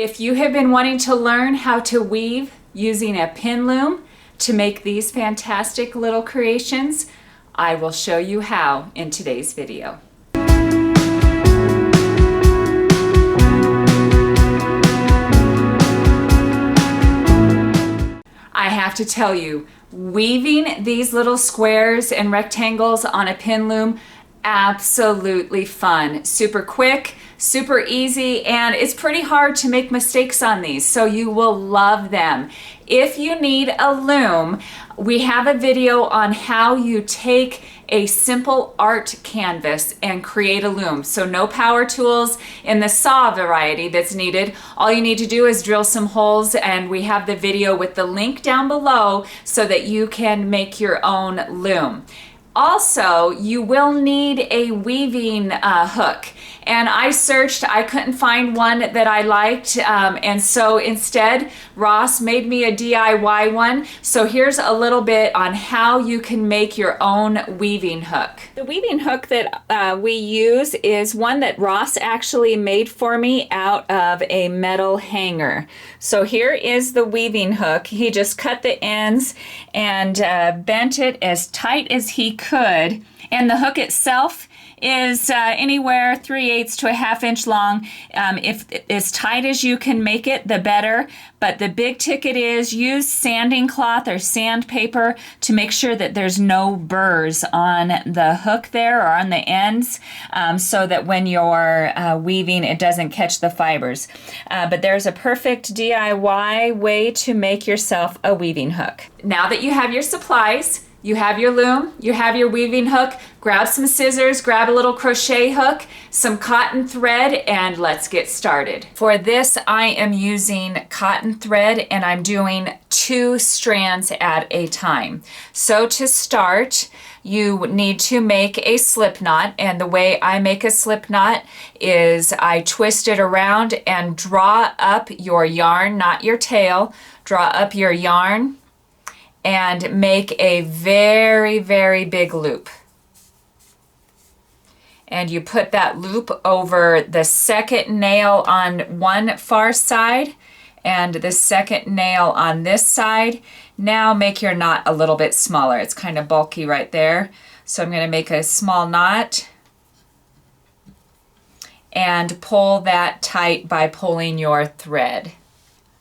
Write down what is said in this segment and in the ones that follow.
If you have been wanting to learn how to weave using a pin loom to make these fantastic little creations, I will show you how in today's video. I have to tell you, weaving these little squares and rectangles on a pin loom, absolutely fun. Super quick, super easy, and it's pretty hard to make mistakes on these, so you will love them. If you need a loom, we have a video on how you take a simple art canvas and create a loom. So no power tools in the saw variety that's needed. All you need to do is drill some holes, and we have the video with the link down below so that you can make your own loom. Also, you will need a weaving hook. And I searched, I couldn't find one that I liked, and so instead Ross made me a DIY one. So here's a little bit on how you can make your own weaving hook. The weaving hook that we use is one that Ross actually made for me out of a metal hanger. So here is the weaving hook. He just cut the ends and bent it as tight as he could. And the hook itself is anywhere 3/8 to a 1/2 inch long. If as tight as you can make it, the better. But the big ticket is use sanding cloth or sandpaper to make sure that there's no burrs on the hook there or on the ends, so that when you're weaving, it doesn't catch the fibers. But there's a perfect DIY way to make yourself a weaving hook. Now that you have your supplies, you have your loom, you have your weaving hook, grab some scissors, grab a little crochet hook, some cotton thread, and let's get started. For this, I am using cotton thread, and I'm doing 2 strands at a time. So to start, you need to make a slip knot, and the way I make a slip knot is I twist it around and draw up your yarn, not your tail, draw up your yarn, and make a very, very big loop. And you put that loop over the second nail on one far side and the second nail on this side. Now make your knot a little bit smaller. It's kind of bulky right there. So I'm going to make a small knot and pull that tight by pulling your thread.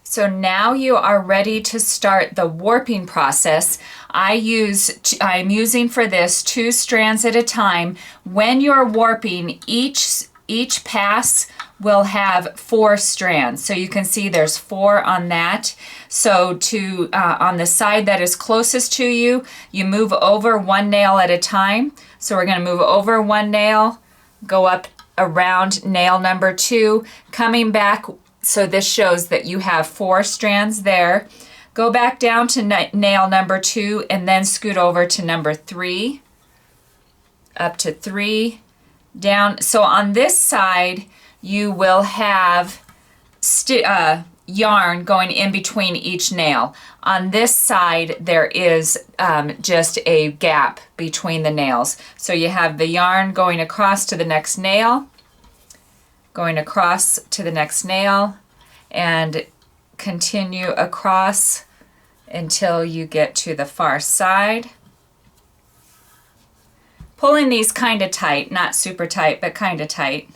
So now you are ready to start the warping process. I'm using for this 2 strands at a time. When you're warping, each pass will have 4 strands. So you can see there's 4 on that. So to on the side that is closest to you, you move over 1 nail at a time. So we're going to move over 1 nail, go up around nail number 2, coming back. So this shows that you have 4 strands there. Go back down to nail number 2 and then scoot over to number 3, up to 3, down. So on this side, you will have yarn going in between each nail. On this side, there is just a gap between the nails. So you have the yarn going across to the next nail, going across to the next nail, and continue across until you get to the far side. Pulling these kind of tight, not super tight, but kind of tight.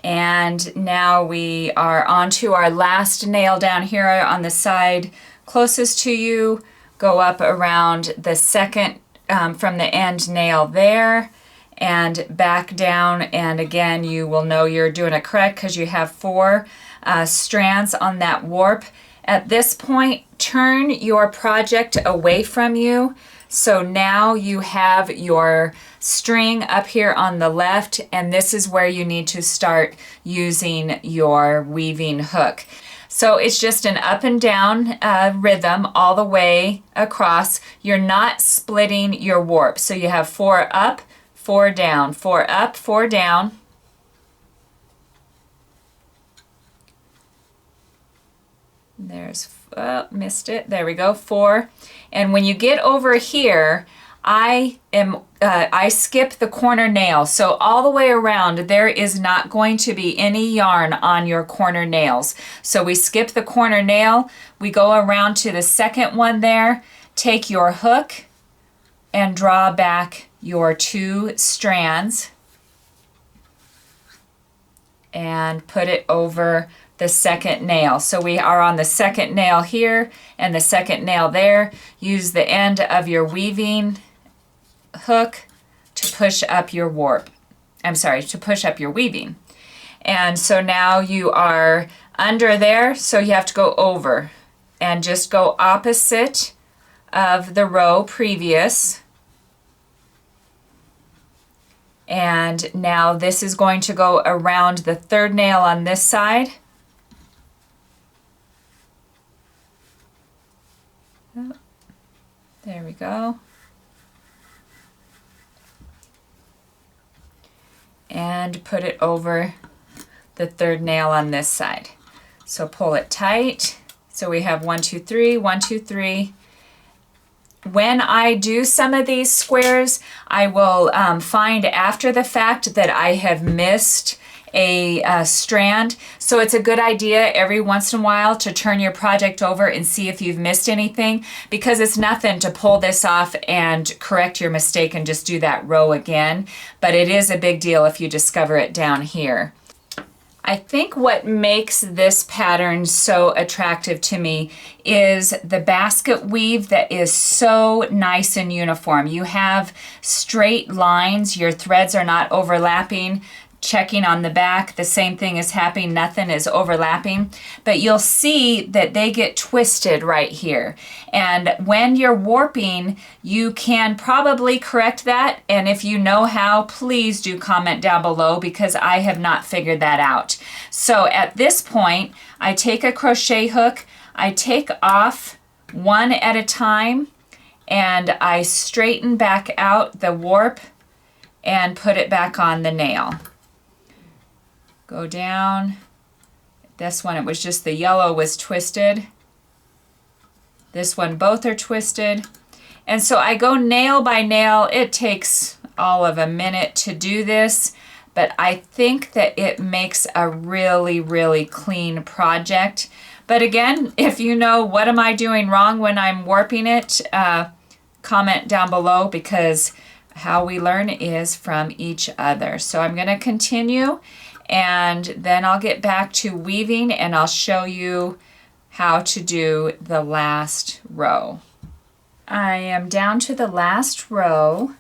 And now we are on to our last nail down here on the side closest to you. Go up around the second from the end nail there, and back down, and again you will know you're doing it correct because you have 4 strands on that warp. At this point, turn your project away from you. So now you have your string up here on the left, and this is where you need to start using your weaving hook. So it's just an up and down rhythm all the way across. You're not splitting your warp. So you have 4 up, 4 down, 4 up, 4 down. There's, oh, missed it. There we go, 4. And when you get over here, I skip the corner nail. So all the way around, there is not going to be any yarn on your corner nails. So we skip the corner nail, we go around to the second one there, take your hook and draw back your 2 strands and put it over the second nail. So we are on the second nail here and the second nail there. Use the end of your weaving hook to push up your warp. I'm sorry, to push up your weaving. And so now you are under there, so you have to go over and just go opposite of the row previous. And now this is going to go around the third nail on this side. There we go. And put it over the third nail on this side. So pull it tight. So we have 1, 2, 3, 1, 2, 3. When I do some of these squares, I will find after the fact that I have missed a strand. So it's a good idea every once in a while to turn your project over and see if you've missed anything, because it's nothing to pull this off and correct your mistake and just do that row again. But it is a big deal if you discover it down here. I think what makes this pattern so attractive to me is the basket weave that is so nice and uniform. You have straight lines, your threads are not overlapping. Checking on the back, the same thing is happening, nothing is overlapping, but you'll see that they get twisted right here. And when you're warping, you can probably correct that, and if you know how, please do comment down below, because I have not figured that out. So at this point, I take a crochet hook, I take off one at a time, and I straighten back out the warp and put it back on the nail. Go down. This one, it was just the yellow was twisted. This one, both are twisted. And so I go nail by nail. It takes all of a minute to do this, but I think that it makes a really, really clean project. But again, if you know what am I doing wrong when I'm warping it, comment down below, because how we learn is from each other. So I'm going to continue, and then I'll get back to weaving and I'll show you how to do the last row. I am down to the last row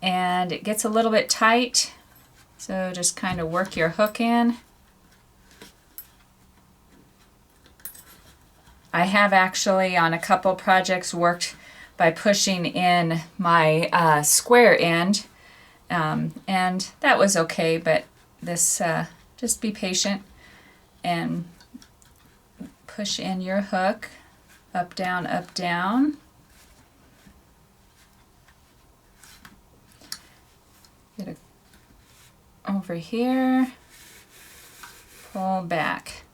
and it gets a little bit tight, so just kind of work your hook in. I have actually on a couple projects worked by pushing in my square end, and that was okay, but this, just be patient and push in your hook, up, down, up, down. Get it over here, pull back.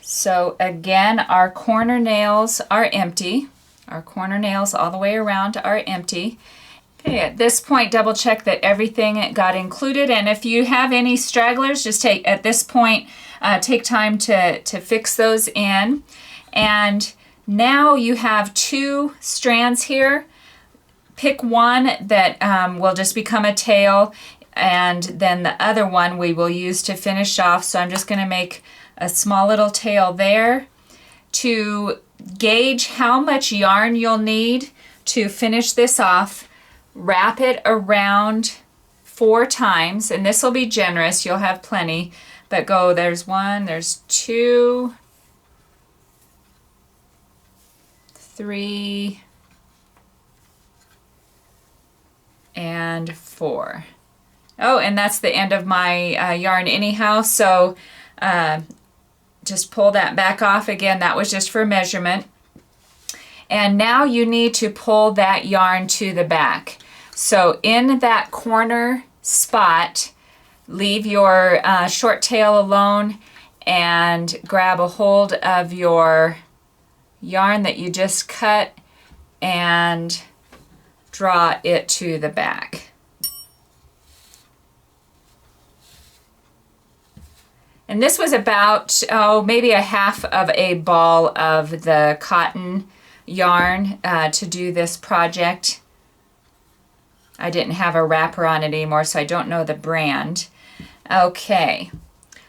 So again, our corner nails are empty. Our corner nails all the way around are empty. Okay, at this point, double check that everything got included, and if you have any stragglers, just take, at this point, take time to fix those in. And now you have 2 strands here. Pick one that will just become a tail, and then the other one we will use to finish off. So I'm just going to make a small little tail there. To gauge how much yarn you'll need to finish this off, wrap it around 4 times, and this will be generous, you'll have plenty, but go, there's 1, there's 2, 3, and 4. Oh, and that's the end of my yarn anyhow, so just pull that back off. Again, that was just for measurement. And now you need to pull that yarn to the back. So in that corner spot, leave your short tail alone and grab a hold of your yarn that you just cut and draw it to the back. And this was about, maybe a half of a ball of the cotton yarn to do this project. I didn't have a wrapper on it anymore, so I don't know the brand. Okay,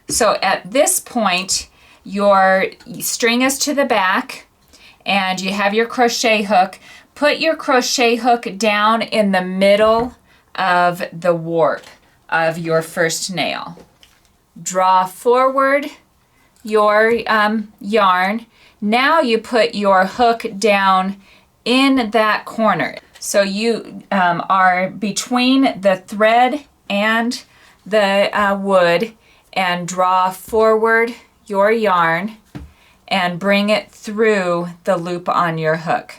so at this point, your string is to the back, and you have your crochet hook. Put your crochet hook down in the middle of the warp of your first nail. Draw forward your yarn. Now you put your hook down in that corner. So you are between the thread and the wood, and draw forward your yarn and bring it through the loop on your hook.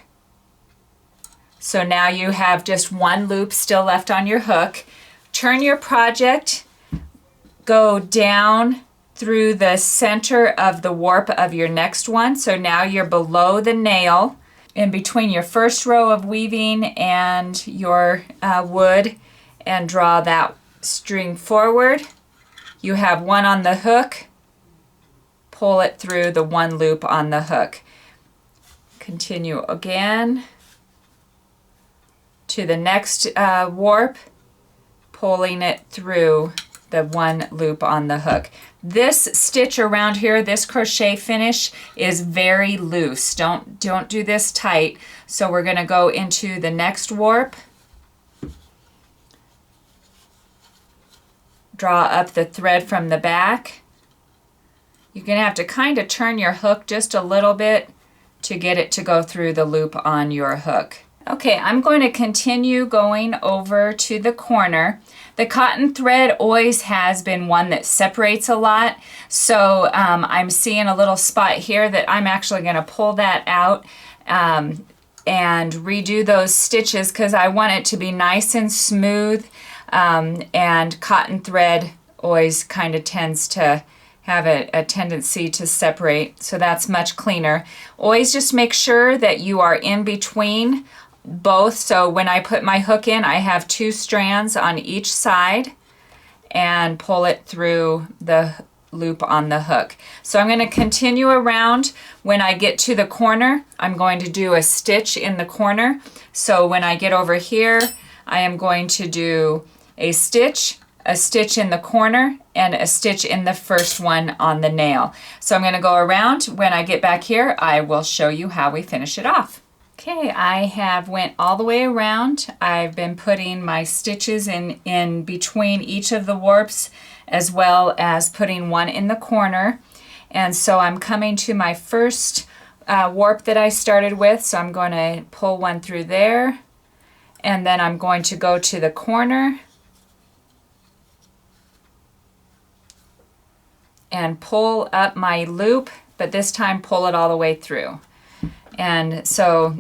So now you have just one loop still left on your hook. Turn your project, go down through the center of the warp of your next one. So now you're below the nail, in between your first row of weaving and your wood, and draw that string forward. You have one on the hook, pull it through the one loop on the hook. Continue again to the next warp, pulling it through the one loop on the hook. This stitch around here, this crochet finish, is very loose. Don't do this tight. So we're going to go into the next warp, draw up the thread from the back. You're going to have to kind of turn your hook just a little bit to get it to go through the loop on your hook. Okay, I'm going to continue going over to the corner. The cotton thread always has been one that separates a lot, so I'm seeing a little spot here that I'm actually going to pull that out and redo those stitches because I want it to be nice and smooth, and cotton thread always kind of tends to have a tendency to separate, so that's much cleaner. Always just make sure that you are in between both. So when I put my hook in, I have two strands on each side and pull it through the loop on the hook. So I'm going to continue around. When I get to the corner, I'm going to do a stitch in the corner. So when I get over here, I am going to do a stitch in the corner, and a stitch in the first one on the nail. So I'm going to go around. When I get back here, I will show you how we finish it off. Okay, I have went all the way around. I've been putting my stitches in between each of the warps, as well as putting one in the corner. And so I'm coming to my first warp that I started with. So I'm going to pull one through there, and then I'm going to go to the corner and pull up my loop, but this time pull it all the way through. And so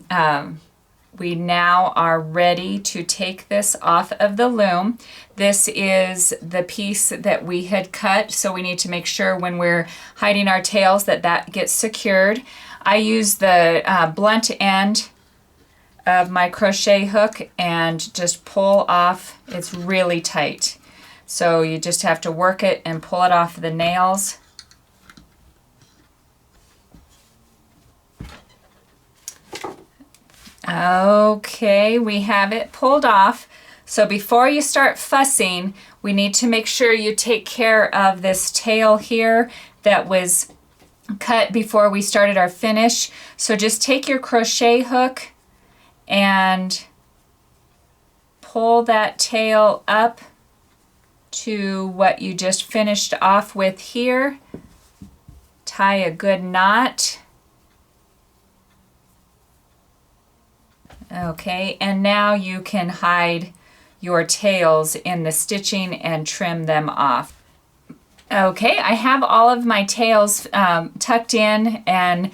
we now are ready to take this off of the loom. This is the piece that we had cut, so we need to make sure when we're hiding our tails that that gets secured. I use the blunt end of my crochet hook and just pull off. It's really tight, so you just have to work it and pull it off the nails. Okay, we have it pulled off. So before you start fussing, we need to make sure you take care of this tail here that was cut before we started our finish. So just take your crochet hook and pull that tail up to what you just finished off with here. Tie a good knot. Okay, and now you can hide your tails in the stitching and trim them off. Okay, I have all of my tails tucked in, and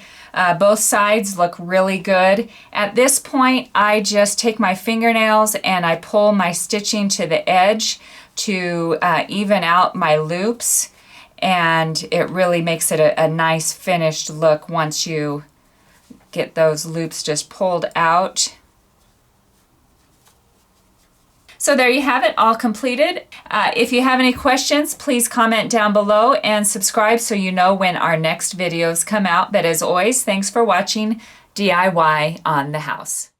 both sides look really good. At this point, I just take my fingernails and I pull my stitching to the edge to even out my loops, and it really makes it a nice finished look once you get those loops just pulled out. So there you have it, all completed. If you have any questions, please comment down below and subscribe so you know when our next videos come out. But as always, thanks for watching DIY on the House.